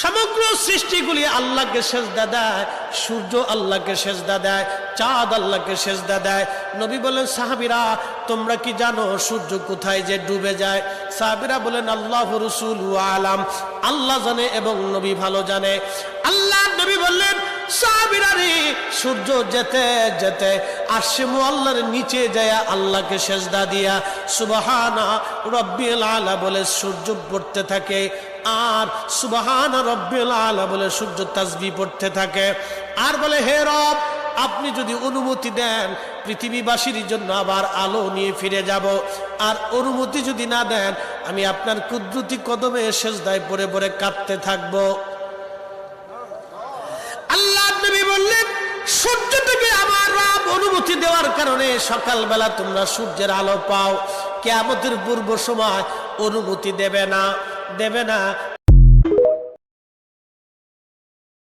সমগ্র সৃষ্টিগুলি আল্লাহকে সেজদা দেয়, সূর্য আল্লাহকে সেজদা দেয়, চাঁদ আল্লাহকে সেজদা দেয়। নবী বলেন, সাহাবীরা তোমরা কি জানো সূর্য কোথায় যে ডুবে যায়? সাহাবীরা বলেন, আল্লাহু রাসূলু আলাম, আল্লাহ জানে এবং নবী ভালো জানে। আল্লাহ নবী বললেন, সাহাবীরা রে, সূর্য যেতে যেতে আরশে মুআল্লার নিচে যায় আল্লাহকে সেজদা দিয়া সুবহানা রাব্বিল আলা বলে সূর্য পড়তে থাকে, আর সুবহান রাব্বিল আলা বলে সূর্য তাসবিহ পড়তে থাকে, আর বলে, হে রব, আপনি যদি অনুমতি দেন পৃথিবীবাসীর জন্য আবার আলো নিয়ে ফিরে যাব, আর অনুমতি যদি না দেন আমি আপনার কুদরতি কদমে সেজদায় পড়ে পড়ে কাঁদতে থাকব। আল্লাহ নবী বললেন, সূর্য থেকে আমার রব অনুমতি দেওয়ার কারণে সকালবেলা তোমরা সূর্যের আলো পাও। কিয়ামতের পূর্ব সময় অনুমতি দেবে না, দেবে না,